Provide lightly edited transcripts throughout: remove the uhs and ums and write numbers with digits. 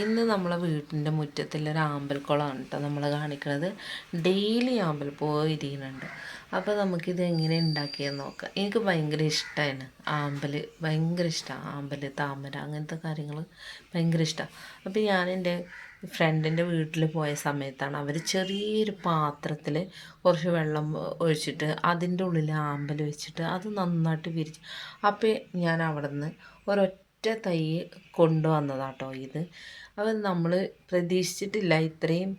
ഇന്ന് നമ്മളെ വീട്ടിൻ്റെ മുറ്റത്തുള്ളൊരു ആമ്പൽക്കുളമാണ് കേട്ടോ നമ്മൾ കാണിക്കുന്നത്. ഡെയിലി ആമ്പൽ പോയിരിക്കുന്നുണ്ട്. അപ്പോൾ നമുക്കിത് എങ്ങനെ ഉണ്ടാക്കിയെന്ന് നോക്കാം. എനിക്ക് ഭയങ്കര ഇഷ്ടമാണ് ആമ്പൽ, ഭയങ്കര ഇഷ്ടമാണ് ആമ്പൽ, താമര അങ്ങനത്തെ കാര്യങ്ങൾ ഭയങ്കര ഇഷ്ടമാണ്. അപ്പോൾ ഞാൻ എൻ്റെ ഫ്രണ്ടിൻ്റെ വീട്ടിൽ പോയ സമയത്താണ് അവർ ചെറിയൊരു പാത്രത്തിൽ കുറച്ച് വെള്ളം ഒഴിച്ചിട്ട് അതിൻ്റെ ഉള്ളിൽ ആമ്പൽ വെച്ചിട്ട് അത് നന്നായിട്ട് വിരിച്ച്. അപ്പോൾ ഞാൻ അവിടെ നിന്ന് ഒരൊറ്റ തൈ കൊണ്ടുവന്നതാട്ടോ ഇത്. അത് നമ്മൾ പ്രതീക്ഷിച്ചിട്ടില്ല ഇത്രയും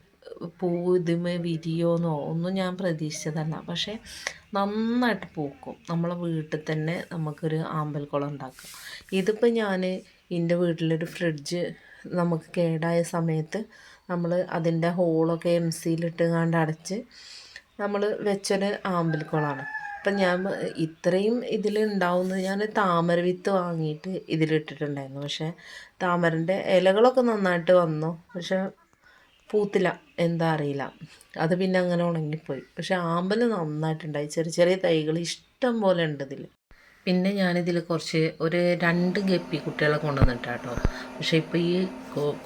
പൂവ് ഇതുമേ വിരിയോന്നോ ഒന്നും ഞാൻ പ്രതീക്ഷിച്ചതല്ല. പക്ഷേ നന്നായിട്ട് പൂക്കും. നമ്മളെ വീട്ടിൽ തന്നെ നമുക്കൊരു ആമ്പൽക്കുളം ഉണ്ടാക്കാം. ഇതിപ്പോൾ ഞാൻ എൻ്റെ വീട്ടിലൊരു ഫ്രിഡ്ജ് നമുക്ക് കേടായ സമയത്ത് നമ്മൾ അതിൻ്റെ ഹോളൊക്കെ എംസിയിലിട്ട് കണ്ട് അടച്ച് നമ്മൾ വെച്ചൊരു ആമ്പൽക്കുളമാണ്. അപ്പം ഞാൻ ഇത്രയും ഇതിലുണ്ടാവുന്നത് ഞാൻ താമര വിത്ത് വാങ്ങിയിട്ട് ഇതിലിട്ടിട്ടുണ്ടായിരുന്നു. പക്ഷേ താമരൻ്റെ ഇലകളൊക്കെ നന്നായിട്ട് വന്നു, പക്ഷെ പൂത്തില്ല, എന്താ അറിയില്ല. അത് പിന്നെ അങ്ങനെ ഉണങ്ങിപ്പോയി. പക്ഷെ ആമ്പൽ നന്നായിട്ടുണ്ടായി. ചെറിയ ചെറിയ തൈകൾ ഇഷ്ടം പോലെ ഉണ്ട് ഇതിൽ. പിന്നെ ഞാനിതിൽ ഒരു 2 ഗപ്പി കുട്ടികളെ കൊണ്ടുവന്നിട്ടാട്ടോ. പക്ഷേ ഇപ്പോൾ ഈ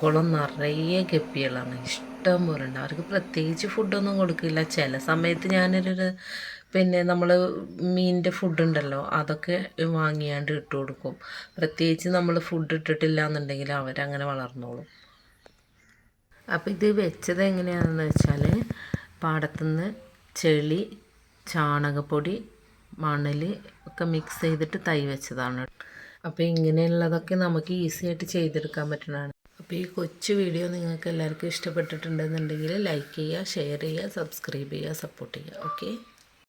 കുളം നിറയെ ഗപ്പികളാണ്, ഇഷ്ടം പോലെ ഉണ്ട്. അവർക്ക് പ്രത്യേകിച്ച് ഫുഡൊന്നും കൊടുക്കില്ല. ചില സമയത്ത് പിന്നെ നമ്മൾ മീനിൻ്റെ ഫുഡുണ്ടല്ലോ അതൊക്കെ വാങ്ങിയാണ്ട് ഇട്ട് കൊടുക്കും. പ്രത്യേകിച്ച് നമ്മൾ ഫുഡ് ഇട്ടിട്ടില്ല എന്നുണ്ടെങ്കിൽ അവരങ്ങനെ വളർന്നോളും. അപ്പോൾ ഇത് വെച്ചത് എങ്ങനെയാണെന്ന് വെച്ചാൽ പാടത്തുനിന്ന് ചെളി, ചാണകപ്പൊടി, മണൽ ഒക്കെ മിക്സ് ചെയ്തിട്ട് തൈ വെച്ചതാണ്. അപ്പോൾ ഇങ്ങനെയുള്ളതൊക്കെ നമുക്ക് ഈസി ആയിട്ട് ചെയ്തെടുക്കാൻ പറ്റുന്നതാണ്. അപ്പോൾ ഈ കൊച്ചു വീഡിയോ നിങ്ങൾക്ക് എല്ലാവർക്കും ഇഷ്ടപ്പെട്ടിട്ടുണ്ടെന്നുണ്ടെങ്കിൽ ലൈക്ക് ചെയ്യുക, ഷെയർ ചെയ്യുക, സബ്സ്ക്രൈബ് ചെയ്യുക, സപ്പോർട്ട് ചെയ്യുക. ഓക്കെ.